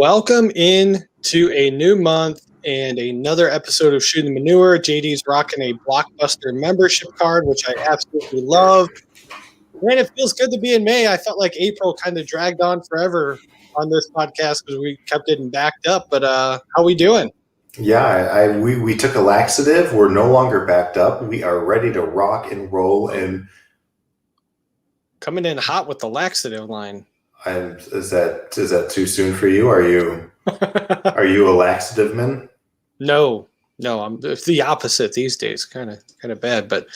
Welcome in to a new month and another episode of Shootin the Manure. JD's rocking a Blockbuster membership card, which I absolutely love. Man, it feels good to be in May. I felt like April kind of dragged on forever on this podcast because we kept getting backed up. But how we doing? Yeah, we took a laxative. We're no longer backed up. We are ready to rock and roll. And coming in hot with the laxative line. Is that too soon for you? Are you a laxative man? No, I'm the opposite these days. Kind of bad, but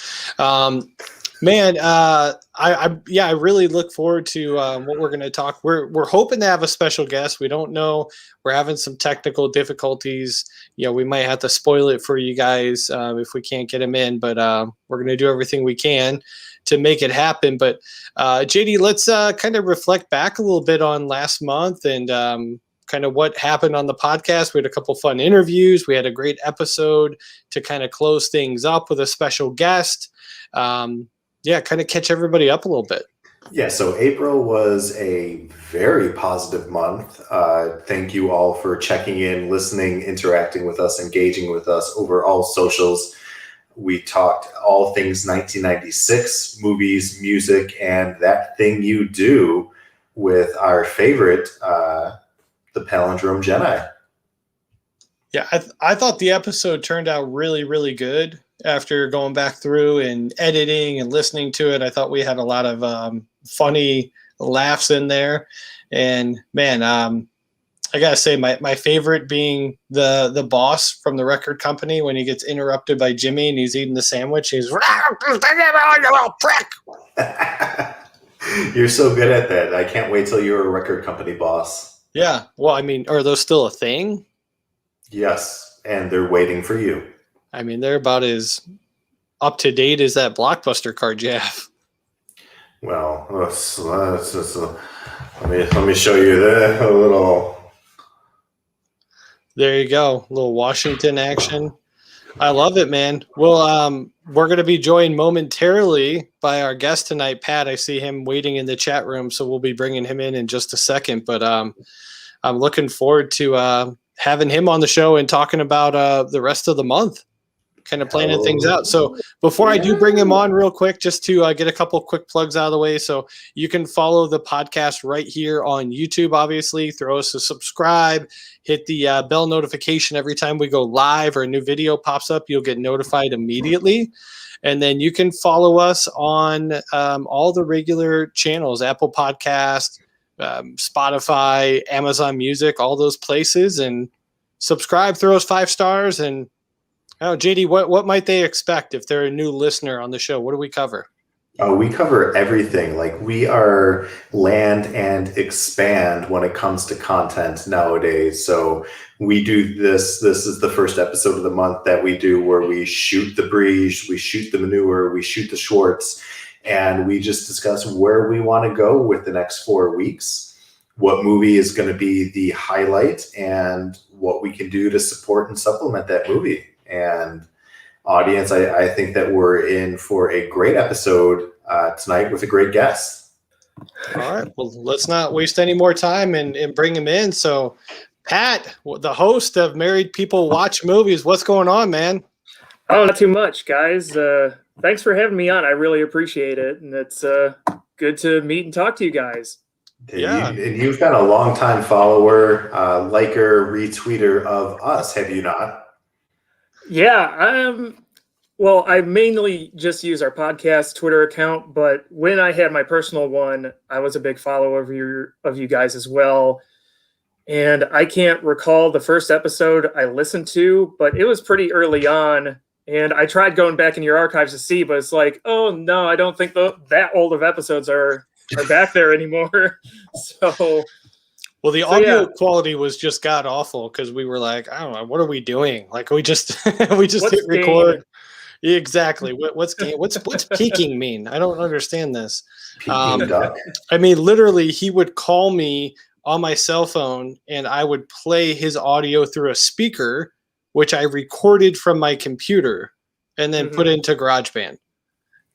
man, I really look forward to what we're going to talk. We're hoping to have a special guest. We don't know. We're having some technical difficulties. We might have to spoil it for you guys if we can't get him in. But we're going to do everything we can to make it happen. But JD, let's kind of reflect back a little bit on last month and kind of what happened on the podcast. We had a couple fun interviews. We had a great episode to kind of close things up with a special guest. Kind of catch everybody up a little bit. Yeah, so April was a very positive month. Thank you all for checking in, listening, interacting with us, engaging with us over all socials. We talked all things 1996, movies, music, and that thing you do with our favorite, the Palindrome Jedi. Yeah, I thought the episode turned out really, really good. After going back through and editing and listening to it, I thought we had a lot of funny laughs in there. And man, I gotta say, my favorite being the boss from the record company when he gets interrupted by Jimmy and he's eating the sandwich. He's you little prick. You're so good at that. I can't wait till you're a record company boss. Yeah. Well, I mean, are those still a thing? Yes, and they're waiting for you. I mean, they're about as up to date as that Blockbuster card you have. Well, let me show you that a little. There you go, a little Washington action. I love it, man. Well, we're going to be joined momentarily by our guest tonight, Pat. I see him waiting in the chat room, so we'll be bringing him in just a second. But I'm looking forward to having him on the show and talking about the rest of the month. Kind of planning things out. So before I do bring him on real quick, just to get a couple quick plugs out of the way. So you can follow the podcast right here on YouTube, obviously. Throw us a subscribe, hit the bell notification every time we go live or a new video pops up. You'll get notified immediately. And then you can follow us on all the regular channels, Apple Podcast, Spotify, Amazon Music, all those places. And subscribe, throw us 5 stars, and JD, what might they expect if they're a new listener on the show? What do we cover? Oh, we cover everything. Like, we are land and expand when it comes to content nowadays. So we do this. This is the first episode of the month that we do where we shoot the breeze, we shoot the manure, we shoot the shorts, and we just discuss where we want to go with the next 4 weeks, what movie is going to be the highlight, and what we can do to support and supplement that movie. And audience, I think that we're in for a great episode tonight with a great guest. All right. Well, let's not waste any more time and bring him in. So, Pat, the host of Married People Watch Movies, what's going on, man? Oh, not too much, guys. Thanks for having me on. I really appreciate it. And it's good to meet and talk to you guys. Yeah. And you've been a longtime follower, liker, retweeter of us, have you not? Yeah, well, I mainly just use our podcast Twitter account, but when I had my personal one, I was a big follower of you guys as well. And I can't recall the first episode I listened to, but it was pretty early on. And I tried going back in your archives to see, but it's like, oh no, I don't think that old of episodes are back there anymore. Well, the audio quality was just god awful because we were like, I don't know, what are we doing? Like we just hit record. Exactly. What's peaking mean? I don't understand this. I mean, literally, he would call me on my cell phone, and I would play his audio through a speaker, which I recorded from my computer, and then put into GarageBand.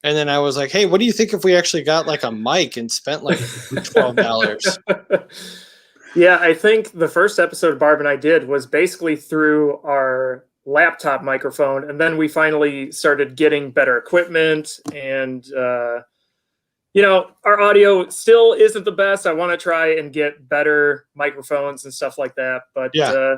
And then I was like, hey, what do you think if we actually got like a mic and spent like $12? Yeah, I think the first episode Barb and I did was basically through our laptop microphone, and then we finally started getting better equipment, and our audio still isn't the best. I want to try and get better microphones and stuff like that, but Yeah.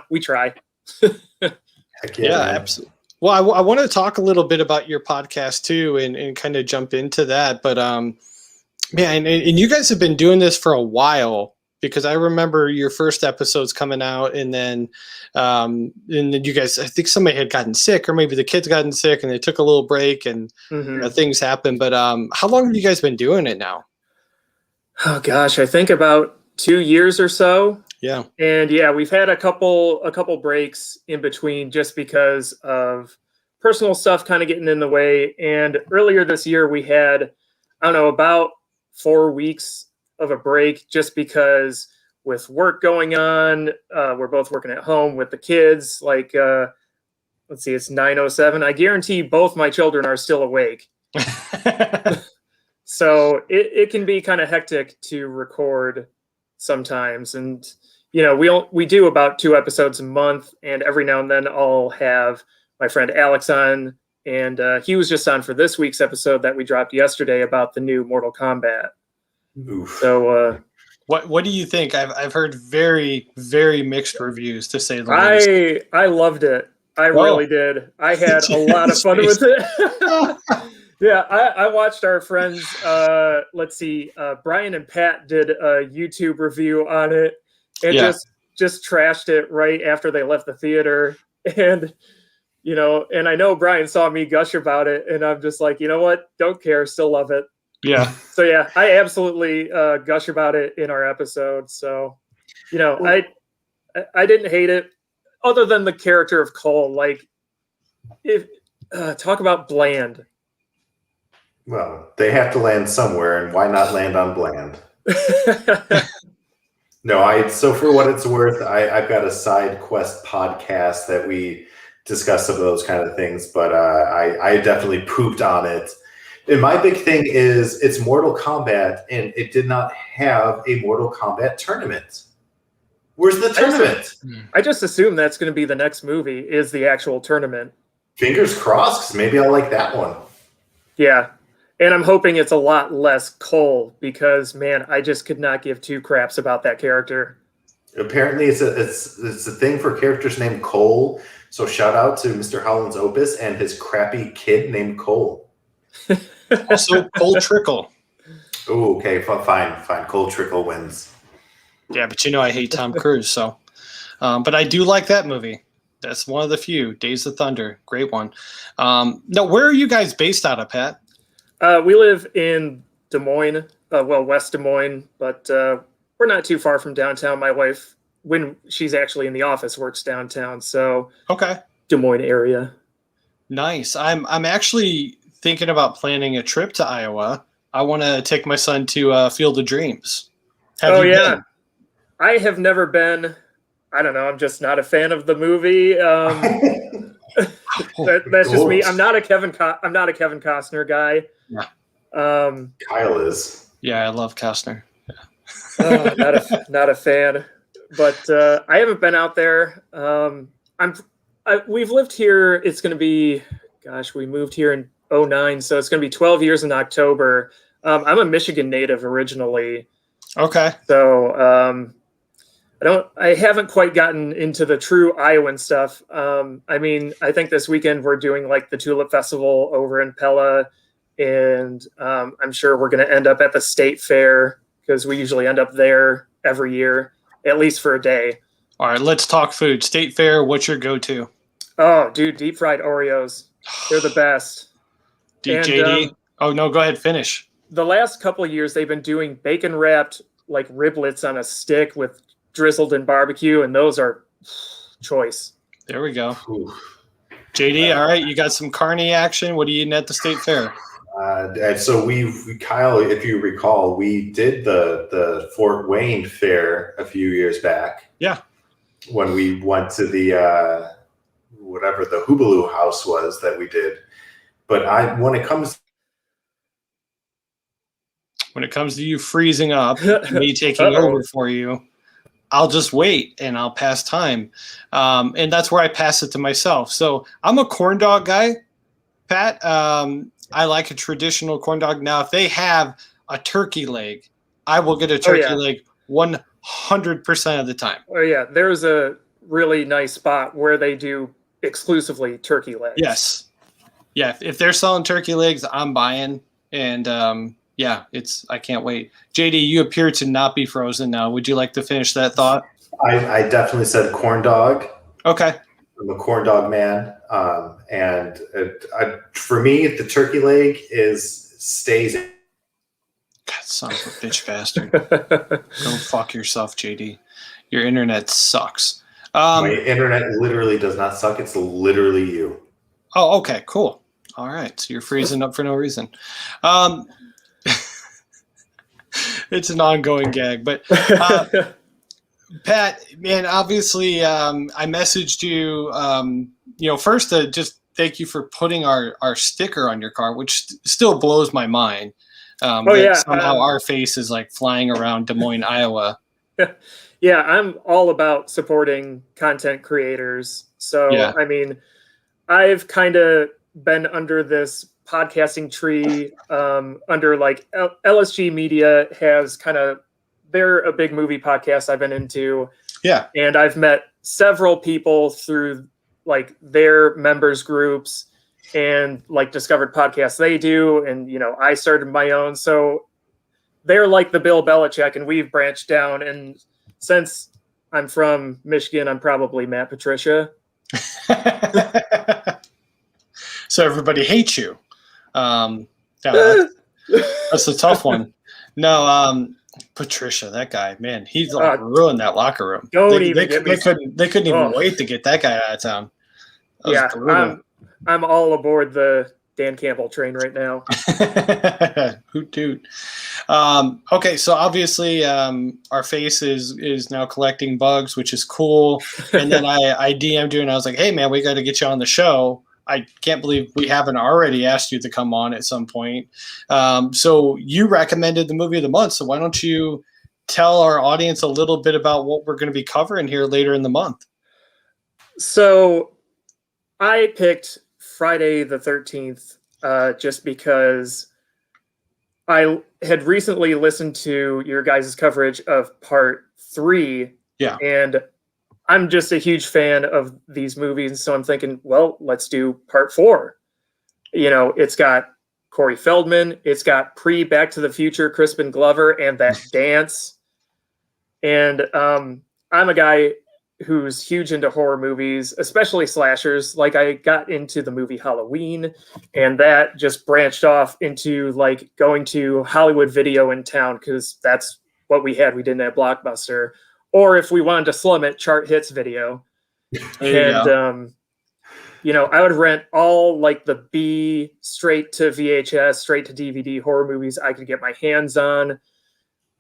we try. Heck Yeah, man. absolutely. Well, I want to talk a little bit about your podcast too, and kind of jump into that. But man, and you guys have been doing this for a while, because I remember your first episodes coming out, and then you guys, I think somebody had gotten sick, or maybe the kids gotten sick, and they took a little break, and things happened. But how long have you guys been doing it now? Oh gosh, I think about 2 years or so. Yeah. And yeah, we've had a couple breaks in between just because of personal stuff kind of getting in the way. And earlier this year we had, I don't know, about 4 weeks of a break just because with work going on, we're both working at home with the kids. Like, let's see, it's 9:07. I guarantee both my children are still awake. So it can be kind of hectic to record sometimes. And, we do about 2 episodes a month, and every now and then I'll have my friend Alex on, and he was just on for this week's episode that we dropped yesterday about the new Mortal Kombat. Oof. So what do you think? I've heard very, very mixed reviews, to say the least. I loved it. I really did. I had a lot of fun with it. Yeah, I watched our friends, Brian and Pat did a YouTube review on it, and just trashed it right after they left the theater. And, and I know Brian saw me gush about it, and I'm just like, you know what? Don't care. Still love it. Yeah. So, yeah, I absolutely gush about it in our episode. So, I didn't hate it, other than the character of Cole. Like, talk about bland. Well, they have to land somewhere, and why not land on bland? No, so for what it's worth, I've got a side quest podcast that we discuss some of those kind of things, but I definitely pooped on it. And my big thing is it's Mortal Kombat, and it did not have a Mortal Kombat tournament. Where's the tournament? I just assume that's going to be the next movie, is the actual tournament. Fingers crossed, 'cause maybe I'll like that one. Yeah. And I'm hoping it's a lot less Cole, because, man, I just could not give 2 craps about that character. Apparently, it's a thing for characters named Cole. So shout out to Mr. Holland's Opus and his crappy kid named Cole. Also, Cole Trickle. Oh, okay, fine. Cole Trickle wins. Yeah, but I hate Tom Cruise, so. But I do like that movie. That's one of the few. Days of Thunder, great one. No, where are you guys based out of, Pat? We live in Des Moines, West Des Moines, but we're not too far from downtown. My wife, when she's actually in the office, works downtown, so okay, Des Moines area. Nice. I'm actually thinking about planning a trip to Iowa. I want to take my son to Field of Dreams. Have you been? I have never been. I don't know. I'm just not a fan of the movie. That's just me. I'm not a Kevin Costner guy. Yeah. Kyle is. Yeah, I love Costner. Yeah. Not a fan. But I haven't been out there. We've lived here. It's going to be, we moved here in 2009, so it's going to be 12 years in October. I'm a Michigan native originally. Okay. So I haven't quite gotten into the true Iowan stuff. I think this weekend we're doing like the Tulip Festival over in Pella, and I'm sure we're going to end up at the State Fair, because we usually end up there every year, at least for a day. All right, let's talk food. State Fair, what's your go-to? Oh, dude, deep fried Oreos. They're the best. JD. Oh, no, go ahead, finish. The last couple of years, they've been doing bacon-wrapped like riblets on a stick with drizzled in barbecue, and those are choice. There we go. Ooh. JD, all right, you got some carny action. What are you eating at the State Fair? So Kyle, if you recall, we did the Fort Wayne Fair a few years back. Yeah. When we went to the whatever the Hoobaloo house was that we did. But when it comes to you freezing up, me taking over for you. I'll just wait and I'll pass time. And that's where I pass it to myself. So I'm a corn dog guy, Pat. I like a traditional corn dog. Now, if they have a turkey leg, I will get a turkey leg 100% of the time. Oh yeah, there's a really nice spot where they do exclusively turkey legs. Yes. Yeah, if they're selling turkey legs, I'm buying. And I can't wait. JD, you appear to not be frozen now. Would you like to finish that thought? I definitely said corn dog. Okay. I'm a corn dog man. For me, the turkey leg stays. God, son of a bitch bastard. Go fuck yourself, JD. Your internet sucks. My internet literally does not suck. It's literally you. Oh, okay, cool. All right. So you're freezing up for no reason. It's an ongoing gag. But Pat, man, obviously I messaged you, first to just thank you for putting our sticker on your car, which still blows my mind. Somehow our face is like flying around Des Moines, Iowa. Yeah, I'm all about supporting content creators. So, yeah. I mean, I've kind of been under this podcasting tree under like LSG Media has they're a big movie podcast I've been into. Yeah. And I've met several people through like their members groups and like discovered podcasts they do. And, I started my own. So they're like the Bill Belichick and we've branched down. And since I'm from Michigan, I'm probably Matt Patricia. So everybody hates you. That's a tough one. No, Patricia, that guy, man, he's like ruined that locker room. They couldn't even wait to get that guy out of town. Yeah, I'm all aboard the Dan Campbell train right now. Hoot toot. Okay, so obviously our face is now collecting bugs, which is cool. And then I DM'd you and I was like, hey man, we got to get you on the show. I can't believe we haven't already asked you to come on at some point. So you recommended the movie of the month. So why don't you tell our audience a little bit about what we're going to be covering here later in the month? So I picked Friday the 13th just because I had recently listened to your guys' coverage of part 3. Yeah. And I'm just a huge fan of these movies. So I'm thinking, well, let's do part 4. It's got Corey Feldman. It's got pre-Back to the Future Crispin Glover and that dance. And I'm a guy who's huge into horror movies, especially slashers. Like I got into the movie Halloween and that just branched off into like going to Hollywood Video in town because that's what we had. We didn't have Blockbuster. Or if we wanted to slum it, Chart Hits Video. And, I would rent all like the B straight to VHS, straight to DVD horror movies I could get my hands on.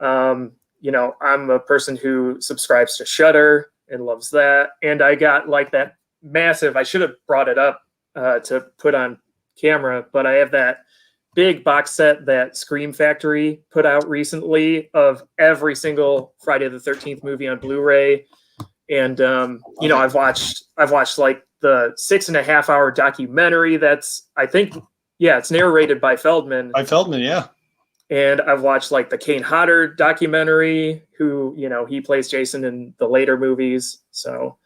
I'm a person who subscribes to Shudder and loves that. And I got like that massive, I should have brought it up to put on camera, but I have that big box set that Scream Factory put out recently of every single Friday the 13th movie on Blu-ray. And, I've watched like the 6.5 hour documentary that's, I think, it's narrated by Feldman. By Feldman, yeah. And I've watched like the Kane Hodder documentary, who, he plays Jason in the later movies. So,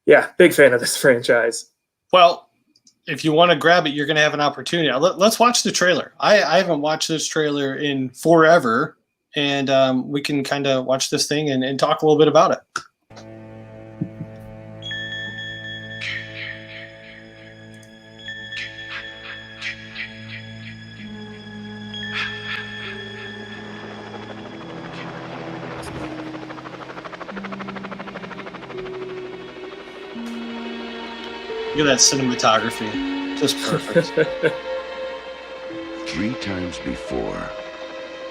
yeah, big fan of this franchise. Well, if you want to grab it, you're going to have an opportunity. Let's watch the trailer. I haven't watched this trailer in forever, and we can kind of watch this thing and talk a little bit about it. Look at that cinematography. Just perfect. 3 times before,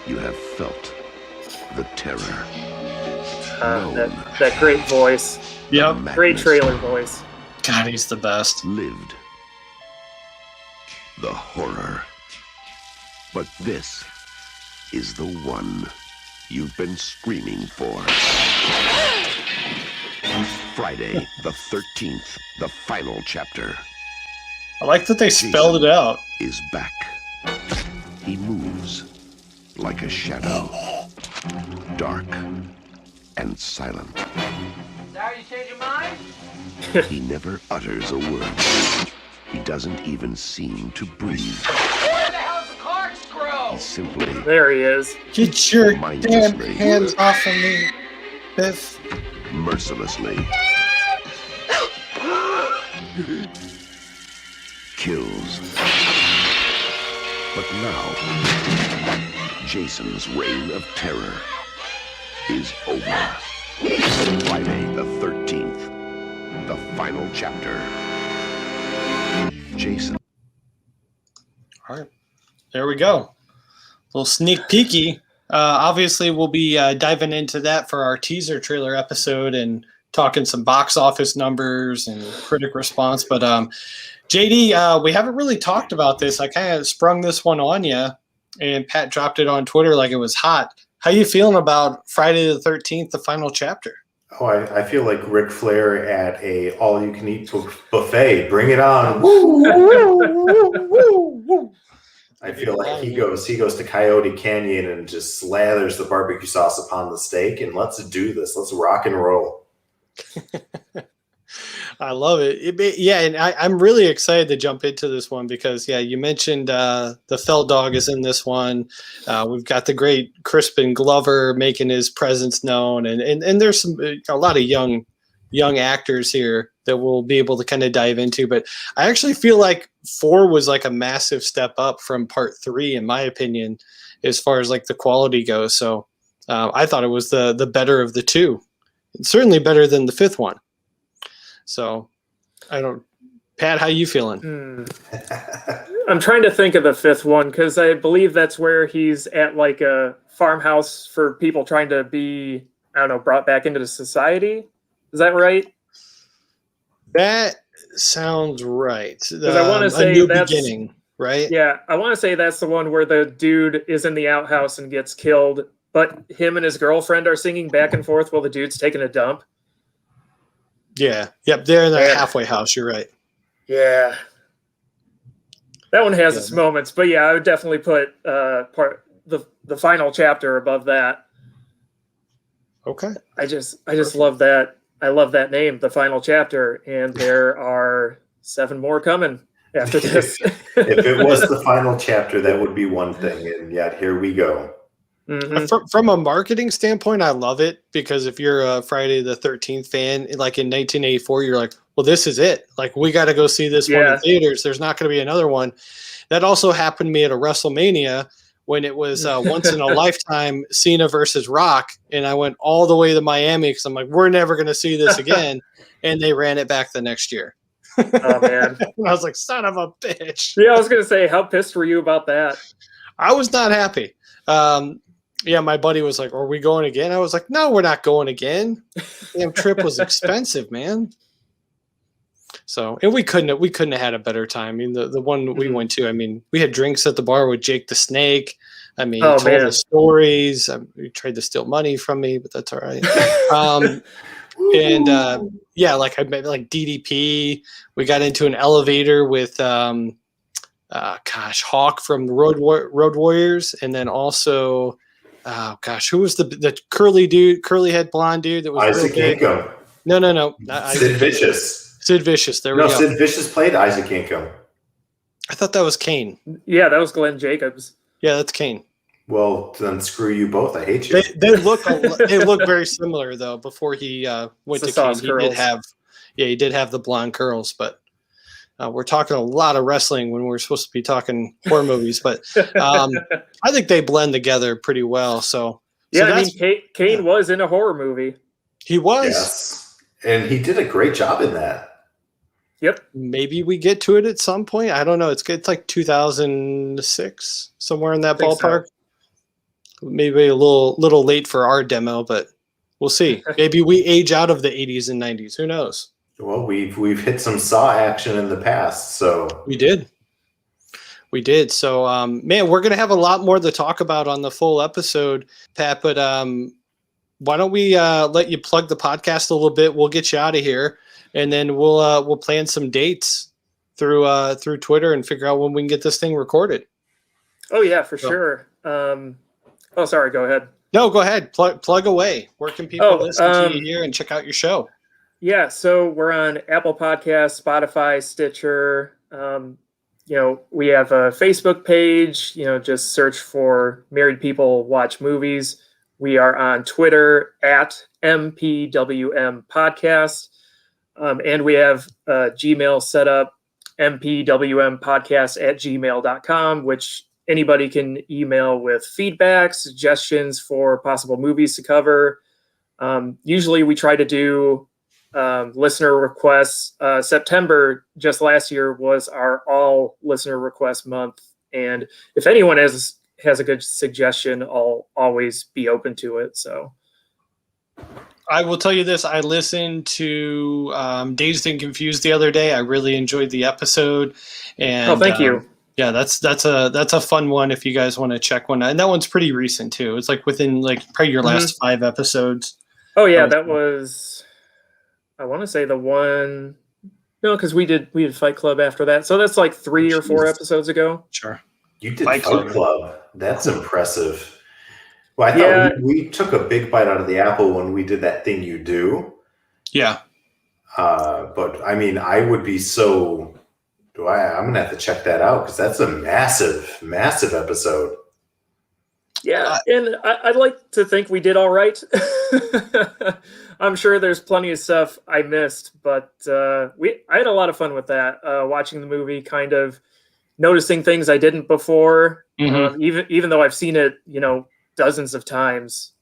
you have felt the terror. That great voice. Yep. Great trailer voice. God, he's the best. Lived the horror. But this is the one. you've been screaming for. Friday the 13th, the final chapter. I like that they spelled it out. Is back. He moves like a shadow, dark and silent. Sorry you changed your mind? He never utters a word. He doesn't even seem to breathe. Where the hell's the corkscrew? He simply There he is. Get your damn Mindlessly. hands off of me, Biff. mercilessly kills. But now, Jason's reign of terror is over. Friday the 13th, the final chapter. Jason. All right, there we go. Little sneak peeky. Obviously, we'll be diving into that for our teaser trailer episode and talking some box office numbers and critic response. But JD, we haven't really talked about this. I kind of sprung this one on you, and Pat dropped it on Twitter like it was hot. How you feeling about Friday the 13th, the final chapter? Oh, I feel like Ric Flair at a all-you-can-eat buffet. Bring it on! I feel like he goes to Coyote Canyon and just slathers the barbecue sauce upon the steak, and let's do this. Let's rock and roll. I love it. Yeah, and I'm really excited to jump into this one because, yeah, you mentioned the Felt Dog is in this one. We've got the great Crispin Glover making his presence known, and there's a lot of young actors here that we'll be able to kind of dive into. But I actually feel like 4 was like a massive step up from part 3, in my opinion, as far as like the quality goes. So I thought it was the better of the two. Certainly better than the 5th one. So Pat, how you feeling? I'm trying to think of the 5th one because I believe that's where he's at like a farmhouse for people trying to be, I don't know, brought back into the society. Is that right? That sounds right. Because I want to say a new that's beginning, right? Yeah, I want to say that's the one where the dude is in the outhouse and gets killed, but him and his girlfriend are singing back and forth while the dude's taking a dump. Yeah. Yep. They're in the halfway house. You're right. Yeah. That one has its moments, but yeah, I would definitely put the final chapter above that. Okay. I just love that. I love that name, the final chapter, and there are 7 more coming after this. If it was the final chapter, that would be one thing, and yet here we go. Mm-hmm. From a marketing standpoint, I love it because if you're a Friday the 13th fan, like in 1984, you're like, well, this is it. Like, we got to go see this one in theaters. There's not going to be another one. That also happened to me at a WrestleMania when it was once in a lifetime Cena versus Rock. And I went all the way to Miami because I'm like, we're never going to see this again. And they ran it back the next year. Oh, man. And I was like, son of a bitch. Yeah, I was going to say, how pissed were you about that? I was not happy. Yeah, my buddy was like, are we going again? I was like, no, we're not going again. Damn trip was expensive, man. So, and we couldn't have had a better time. I mean, the one we went to, I mean, we had drinks at the bar with Jake the Snake. I mean, told the stories. He tried to steal money from me, but that's all right. Yeah, like I met like DDP. We got into an elevator with Hawk from Road Warriors, and then also who was the curly dude, curly head blonde dude that was Isaac Yankum. No, not Sid Vicious. Sid Vicious. There we go. Sid Vicious played Isaac Yankum. I thought that was Kane. Yeah, that was Glenn Jacobs. Yeah, that's Kane. Well, then screw you both. I hate you. They look very similar though. Before he went to Kane, he did have the blonde curls, but we're talking a lot of wrestling when we're supposed to be talking horror movies. But I think they blend together pretty well. So I mean, Kane was in a horror movie. He was. Yes, and he did a great job in that. Yep. Maybe we get to it at some point. I don't know. It's like 2006, somewhere in that ballpark. So. Maybe a little late for our demo, but we'll see. Maybe we age out of the 80s and 90s. Who knows? Well, we've hit some Saw action in the past, so we did. We did. So, man, we're going to have a lot more to talk about on the full episode, Pat. But why don't we let you plug the podcast a little bit? We'll get you out of here, and then we'll plan some dates through Twitter and figure out when we can get this thing recorded. Oh yeah, for sure. Oh, sorry. Go ahead. No, go ahead. Plug away. Where can people listen to you here and check out your show? Yeah, so we're on Apple Podcasts, Spotify, Stitcher. We have a Facebook page. Just search for Married People Watch Movies. We are on Twitter at MPWM Podcast. And we have Gmail set up, mpwmpodcast@gmail.com, which anybody can email with feedback, suggestions for possible movies to cover. Usually we try to do listener requests. September, just last year, was our all listener request month. And if anyone has a good suggestion, I'll always be open to it. So I will tell you this. I listened to Dazed and Confused the other day. I really enjoyed the episode. And thank you. Yeah, that's a fun one if you guys want to check one. And that one's pretty recent too. It's like within probably your last 5 episodes. Oh yeah, that was, I want to say the one, because we did Fight Club after that. So that's like 3 or 4 episodes ago. Sure. You did Fight Club. That's impressive. Well, I thought we took a big bite out of the apple when we did that thing you do. Yeah. But I mean, I would be so... I'm going to have to check that out because that's a massive, massive episode. Yeah, and I'd like to think we did all right. I'm sure there's plenty of stuff I missed, but I had a lot of fun with that, watching the movie, kind of noticing things I didn't before, even though I've seen it, dozens of times.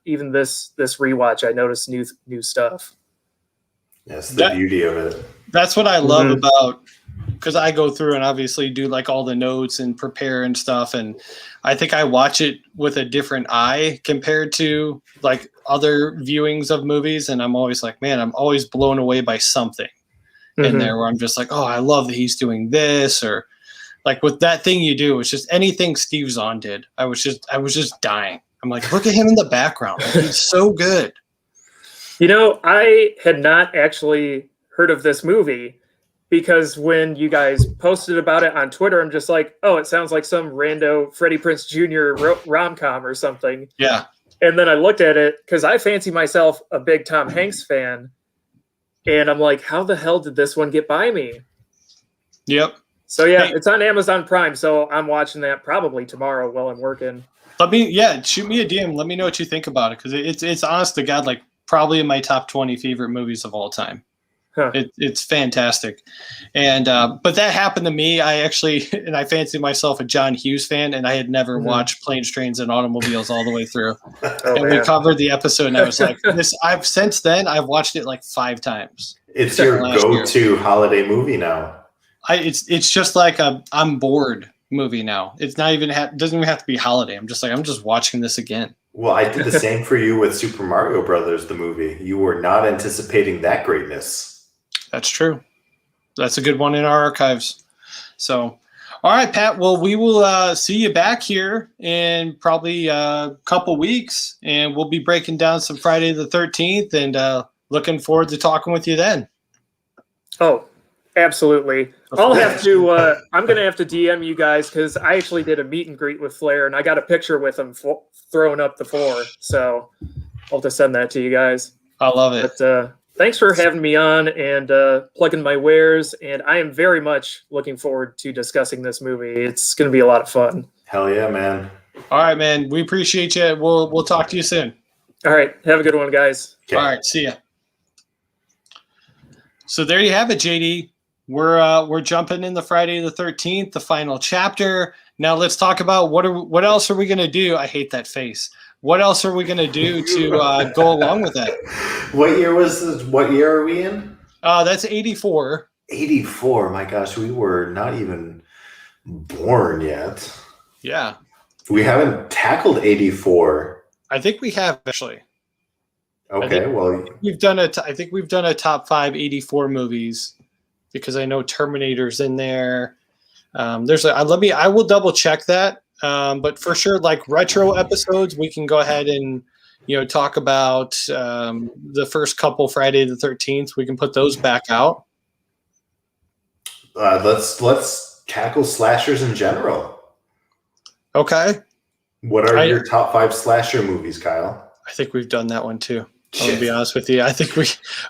Even this rewatch, I noticed new stuff. That's the beauty of it. That's what I love about, because I go through and obviously do like all the notes and prepare and stuff. And I think I watch it with a different eye compared to like other viewings of movies. And I'm always like, man, I'm always blown away by something in there where I'm just like, oh, I love that he's doing this. Or like with that thing you do, it's just anything Steve Zahn did. I was just dying. I'm like, look at him in the background. Like, he's so good. I had not actually heard of this movie, because when you guys posted about it on Twitter, I'm just like, oh, it sounds like some rando Freddie Prinze Jr. rom-com or something. Yeah. And then I looked at it because I fancy myself a big Tom Hanks fan. And I'm like, how the hell did this one get by me? Yep. So yeah, it's on Amazon Prime. So I'm watching that probably tomorrow while I'm working. Shoot me a DM. Let me know what you think about it. Because it's honest to God, like probably in my top 20 favorite movies of all time. Huh. It's fantastic. And but that happened to me. I fancy myself a John Hughes fan, and I had never watched Planes, Trains, and Automobiles all the way through. We covered the episode, and I was like, since then I've watched it like 5 times. It's your go-to holiday movie now. It's just like I'm bored movie now. It's not even doesn't even have to be holiday. I'm just watching this again. Well, I did the same for you with Super Mario Brothers, the movie. You were not anticipating that greatness. That's true. That's a good one in our archives. So, all right, Pat. Well, we will see you back here in probably a couple weeks, and we'll be breaking down some Friday the 13th, and looking forward to talking with you then. Oh, absolutely. I'll have to. I'm going to have to DM you guys because I actually did a meet and greet with Flair, and I got a picture with him throwing up the 4. So I'll have to send that to you guys. I love it. But, thanks for having me on and plugging my wares. And I am very much looking forward to discussing this movie. It's going to be a lot of fun. Hell yeah, man. All right, man. We appreciate you. We'll talk to you soon. All right. Have a good one, guys. Okay. All right. See ya. So there you have it, JD. We're jumping in the Friday the 13th, the final chapter. Now let's talk about what else are we going to do? I hate that face. What else are we going to do to go along with that? What year was this? What year are we in? That's 84. 84. My gosh, we were not even born yet. Yeah. We haven't tackled 84. I think we have, actually. Okay, I think we've done a top 5 84 movies, because I know Terminator's in there. I will double check that. But for sure, like retro episodes, we can go ahead and talk about the first couple Friday the 13th. We can put those back out. Let's tackle slashers in general. Okay. What are your top 5 slasher movies, Kyle? I think we've done that one too. I'm gonna be honest with you. I think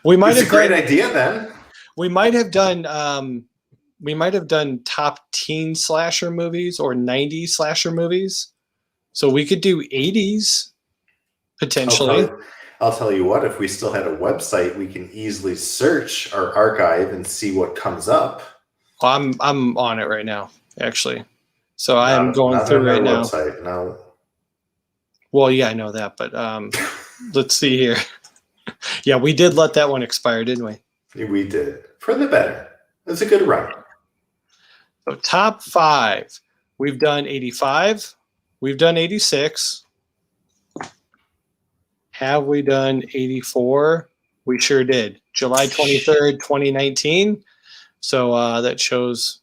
we might have. It's a great idea then. We might have done. We might have done top teen slasher movies or 90s slasher movies. So we could do 80s potentially. I'll tell you what. If we still had a website, we can easily search our archive and see what comes up. I'm on it right now, actually. So I'm going through right now. Website, no. Well, yeah, I know that, but let's see here. Yeah, we did let that one expire, didn't we? We did. For the better. It's a good run. So top 5. We've done 85. We've done 86. Have we done 84? We sure did. July 23rd, 2019. So that shows.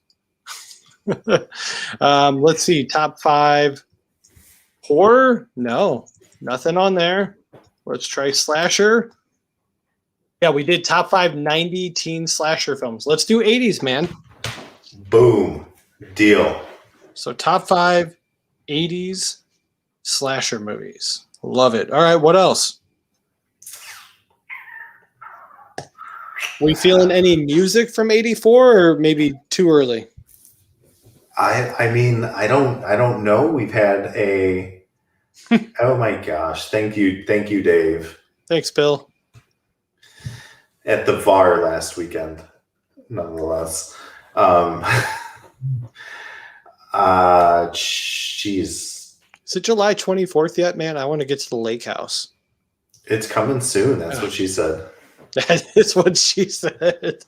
Let's see. Top 5. Horror? No. Nothing on there. Let's try slasher. Yeah, we did top 5 90 teen slasher films. Let's do 80s, man. Boom. Deal. So top 5 80s slasher movies. Love it. All right, what else? We feeling any music from 84 or maybe too early? I mean, I don't know. We've had a oh my gosh. Thank you, Dave. Thanks, Bill. At the VAR last weekend, nonetheless. Jeez. Is it July 24th yet, man? I want to get to the lake house. It's coming soon. That's what she said. That is what she said.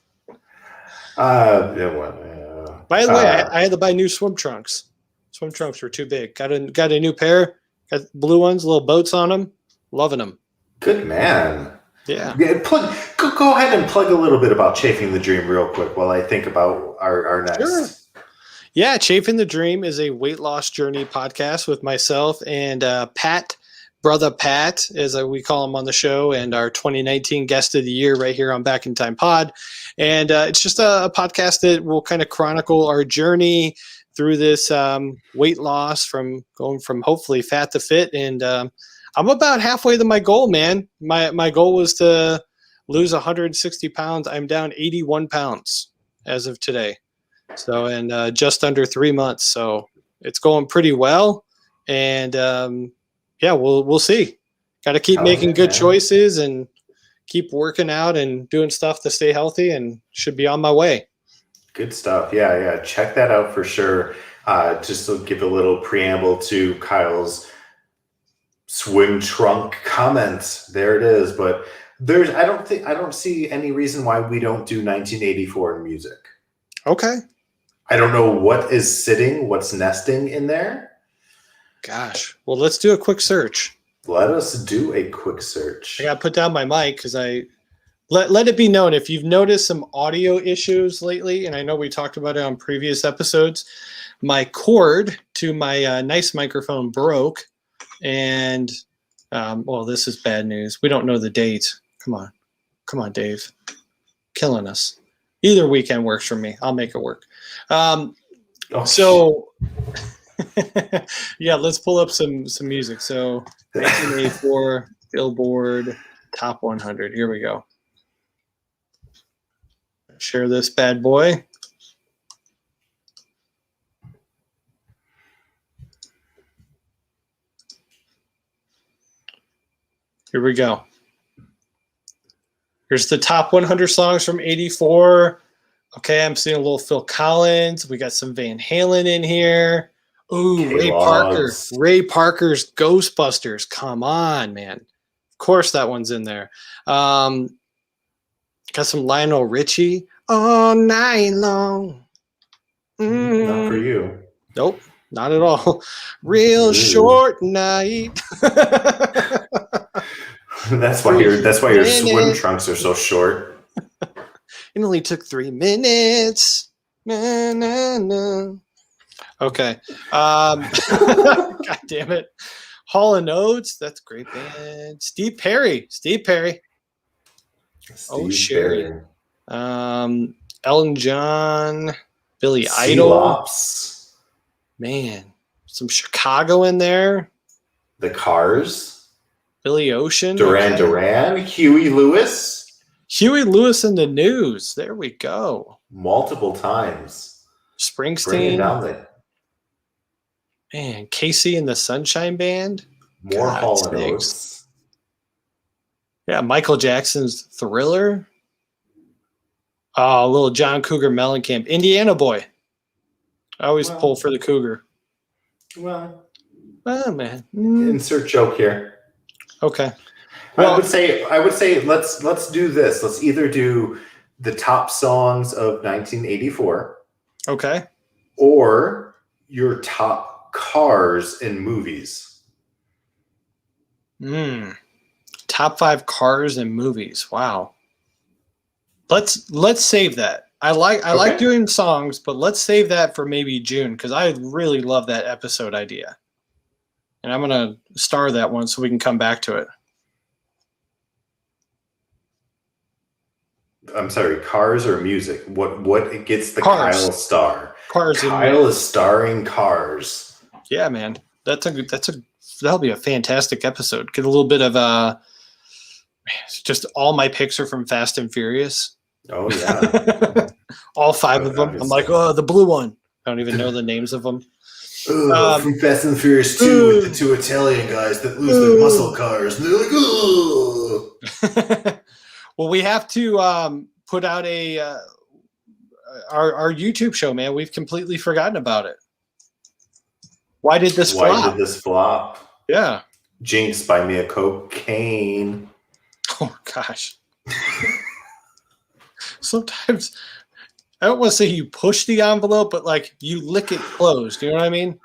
Yeah, By the way, I had to buy new swim trunks. Swim trunks were too big. Got a new pair. Got blue ones, little boats on them. Loving them. Good man. Yeah. Go ahead and plug a little bit about Chafing the Dream real quick while I think about our next. Sure. Yeah, Chafing the Dream is a weight loss journey podcast with myself and Pat, brother Pat, as we call him on the show, and our 2019 guest of the year right here on Back in Time Pod. And it's just a podcast that will kind of chronicle our journey through this weight loss from going from hopefully fat to fit. And I'm about halfway to my goal, man. My goal was to lose 160 pounds. I'm down 81 pounds as of today. So, and just under 3 months. So it's going pretty well. And yeah, we'll see. Got to keep making good choices and keep working out and doing stuff to stay healthy, and should be on my way. Good stuff. Yeah. Check that out for sure. Just to give a little preamble to Kyle's swim trunk comment. There it is. But I don't see any reason why we don't do 1984 in music. Okay. I don't know what's nesting in there. Gosh. Well, let's do a quick search. Let us do a quick search. I got to put down my mic because let it be known if you've noticed some audio issues lately, and I know we talked about it on previous episodes. My cord to my nice microphone broke, and well, this is bad news. We don't know the date. Come on, Dave, killing us. Either weekend works for me. I'll make it work. So, yeah, let's pull up some music. So, 1984 Billboard Top 100. Here we go. Share this bad boy. Here we go. Here's the top 100 songs from 84. Okay, I'm seeing a little Phil Collins. We got some Van Halen in here. Ooh, Ray Parker. Ray Parker's Ghostbusters. Come on, man. Of course that one's in there. Got some Lionel Richie. All night long. Not for you. Nope, not at all. Real short night. That's why your swim trunks are so short. It only took 3 minutes. Na, na, na. Okay. God damn it. Hall & Oates. That's a great band. Steve Perry. Oh, Steve Sherry. Barry. Elton John. Billy Idol. Lops. Man. Some Chicago in there. The Cars. Billy Ocean. Duran. Huey Lewis. Huey Lewis in the News. There we go. Multiple times. Bringing Springsteen. down the Man, Casey and the Sunshine Band. more God Hall & sakes. Oates. Yeah, Michael Jackson's Thriller. Oh, little John Cougar Mellencamp. Indiana Boy. I always pull for the Cougar. Well, Oh, man. insert joke here. Okay. I would say let's do this. Let's either do the top songs of 1984 Okay. or your top cars in movies. Top 5 cars and movies. Wow. Let's save that. I like doing songs, but let's save that for maybe June because I really love that episode idea. And I'm gonna star that one so we can come back to it. I'm sorry, cars or music? What gets the Cars. Kyle star? Cars and Kyle is starring Cars. yeah, man. That'll be a fantastic episode. Get a little bit of just all my picks are from Fast and Furious. Oh yeah. All 5 of them. I'm like, oh, the blue one. I don't even know the names of them. From Fast and Furious 2 with the 2 Italian guys that lose their muscle cars. And they're like, oh. Well, we have to put out our YouTube show, man. We've completely forgotten about it. Why did this flop? Yeah. Jinx, buy me a cocaine. Oh, gosh. Sometimes, I don't want to say you push the envelope, but like you lick it closed. You know what I mean?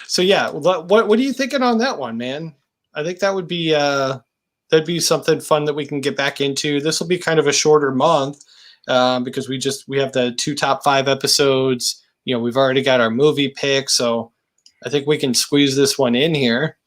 So, yeah. What are you thinking on that one, man? I think that would be that'd be something fun that we can get back into. This will be kind of a shorter month because we have the 2 top 5 episodes. You know, we've already got our movie pick, so I think we can squeeze this one in here.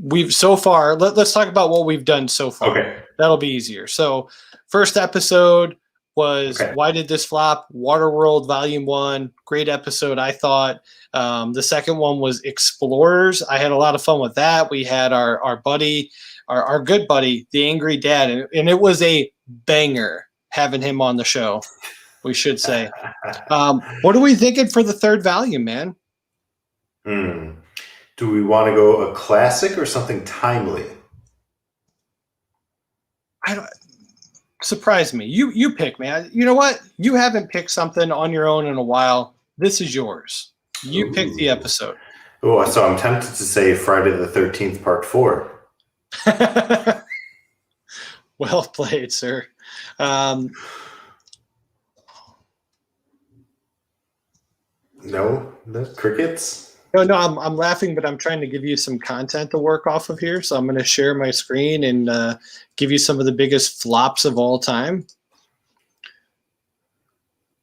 Let's talk about what we've done so far. Okay. That'll be easier. So, first episode was Why Did This Flop? Waterworld Volume 1. Great episode, I thought. The second one was Explorers. I had a lot of fun with that. We had our buddy, our good buddy, the Angry Dad, and it was a banger having him on the show, we should say. What are we thinking for the third volume, man? Do we want to go a classic or something timely? Surprise me. You pick, man. You know what? You haven't picked something on your own in a while. This is yours. You pick the episode. Oh, so I'm tempted to say Friday the 13th, Part 4. Well played, sir. No crickets. No, I'm laughing, but I'm trying to give you some content to work off of here. So I'm going to share my screen and give you some of the biggest flops of all time.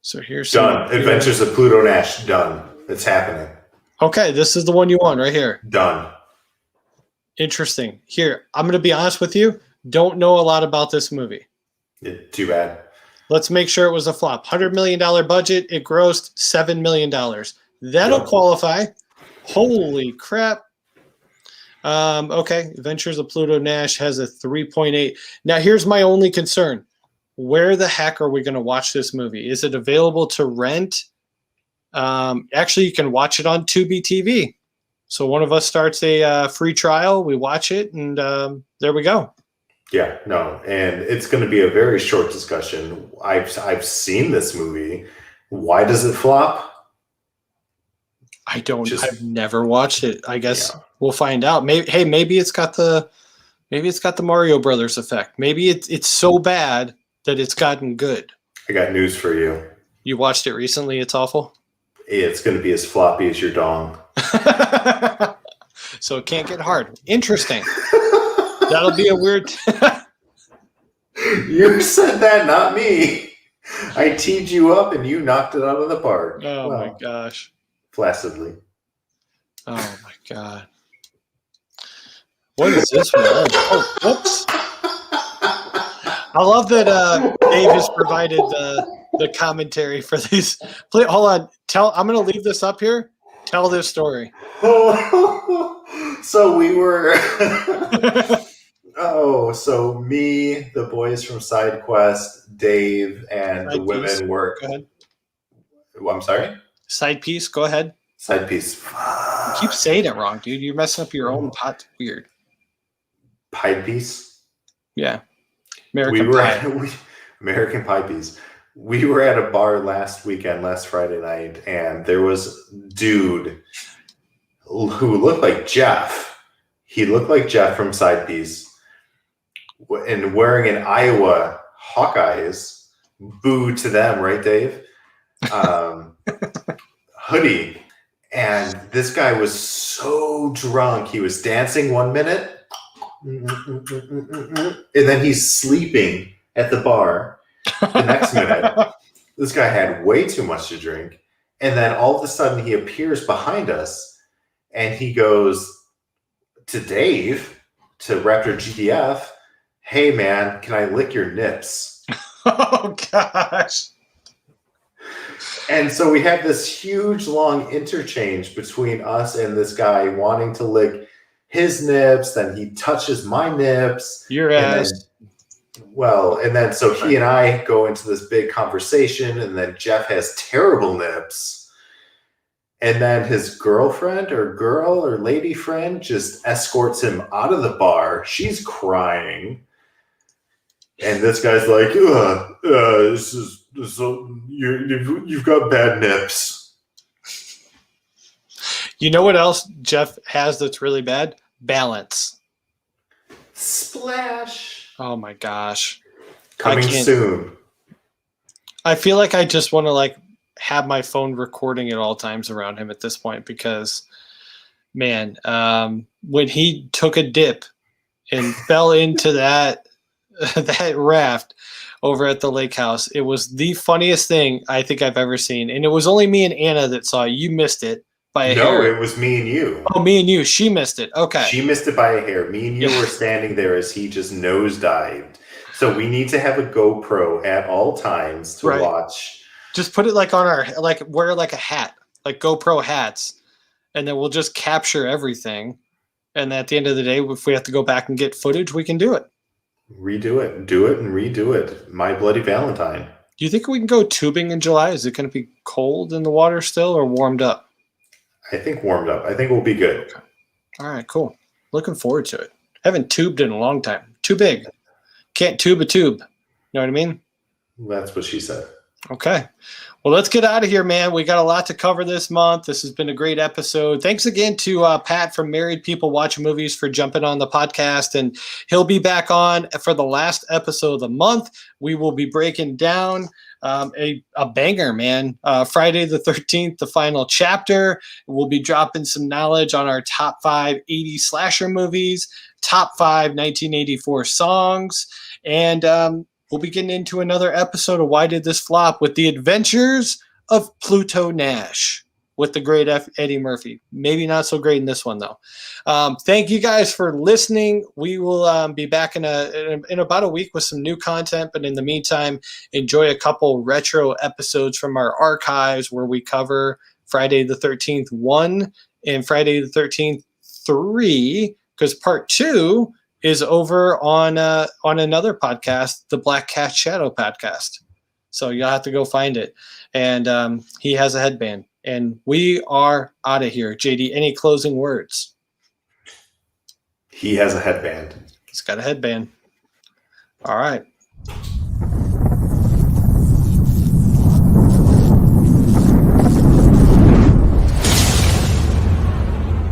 So here's done. Adventures of Pluto Nash. Done. It's happening. Okay, this is the one you want right here. Done. Interesting. Here, I'm going to be honest with you. Don't know a lot about this movie. Too bad. Let's make sure it was a flop. $100 million budget. It grossed $7 million. That'll qualify. Holy crap. Okay. Adventures of Pluto Nash has a 3.8. Now, here's my only concern. Where the heck are we going to watch this movie? Is it available to rent? Actually, you can watch it on Tubi TV. So one of us starts a free trial. We watch it, and there we go. Yeah, no. And it's going to be a very short discussion. I've seen this movie. Why does it flop? I've never watched it. I guess we'll find out. Maybe it's got the Mario Brothers effect. Maybe it's so bad that it's gotten good. I got news for you. You watched it recently. It's awful. It's going to be as floppy as your dong. So it can't get hard. Interesting. That'll be a weird. You said that, not me. I teed you up and you knocked it out of the park. Oh my gosh. Flaccidly. Oh my god. What is this one? Oh, whoops. I love that Dave has provided the commentary for these. Please, hold on. I'm going to leave this up here. Tell this story. So we were. So me, the boys from Side Quest, Dave, and the women were. Go ahead. I'm sorry? Side piece. Go ahead. Side piece. You keep saying it wrong, dude. You're messing up your own pot. Weird. Pie piece? Yeah. American Pie. American Pie piece. We were at a bar last Friday night, and there was a dude who looked like Jeff. He looked like Jeff from Side Piece, and wearing an Iowa Hawkeyes, boo to them, right, Dave? Hoodie. And this guy was so drunk. He was dancing 1 minute, and then he's sleeping at the bar the next minute. This guy had way too much to drink. And then all of a sudden he appears behind us and he goes to Dave, to Raptor GDF, "Hey man, can I lick your nips?" Oh gosh. And so we had this huge long interchange between us and this guy wanting to lick his nips. Then he touches my nips. Your ass. And then so he and I go into this big conversation, and then Jeff has terrible nips. And then his girlfriend or girl or lady friend just escorts him out of the bar. She's crying. And this guy's like, you've got bad nips. You know what else Jeff has that's really bad? Balance. Splash. Oh my gosh. Coming soon. I feel like I just want to have my phone recording at all times around him at this point, because man, when he took a dip and fell into that raft over at the lake house, it was the funniest thing I think I've ever seen. And it was only me and Anna that saw it. You missed it by a hair. No, it was me and you. Oh, me and you. She missed it. Okay. She missed it by a hair. Me and you were standing there as he just nosedived. So we need to have a GoPro at all times to watch. Just put it on our, wear a hat, like GoPro hats, and then we'll just capture everything. And at the end of the day, if we have to go back and get footage, we can do it. Redo it. Do it and redo it. My Bloody Valentine. Do you think we can go tubing in July? Is it going to be cold in the water still, or warmed up? I think warmed up. I think we'll be good. Okay. All right, cool. Looking forward to it. Haven't tubed in a long time. Too big. Can't tube a tube. You know what I mean? That's what she said. Okay. Well, let's get out of here, man. We got a lot to cover this month. This has been a great episode. Thanks again to Pat from Married People Watching Movies for jumping on the podcast, and he'll be back on for the last episode of the month. We will be breaking down a banger, man. Friday the 13th, the final chapter. We'll be dropping some knowledge on our top 5 80s slasher movies, top 5 1984 songs, and we'll be getting into another episode of Why Did This Flop with the adventures of Pluto Nash with the great Eddie Murphy. Maybe not so great in this one, though. Thank you guys for listening. We will be back in about a week with some new content. But in the meantime, enjoy a couple retro episodes from our archives where we cover Friday the 13th 1 and Friday the 13th 3, because part 2 is over on another podcast, the Black Cat Shadow podcast. So you'll have to go find it. And he has a headband. And we are out of here. JD, any closing words? He has a headband. He's got a headband. All right.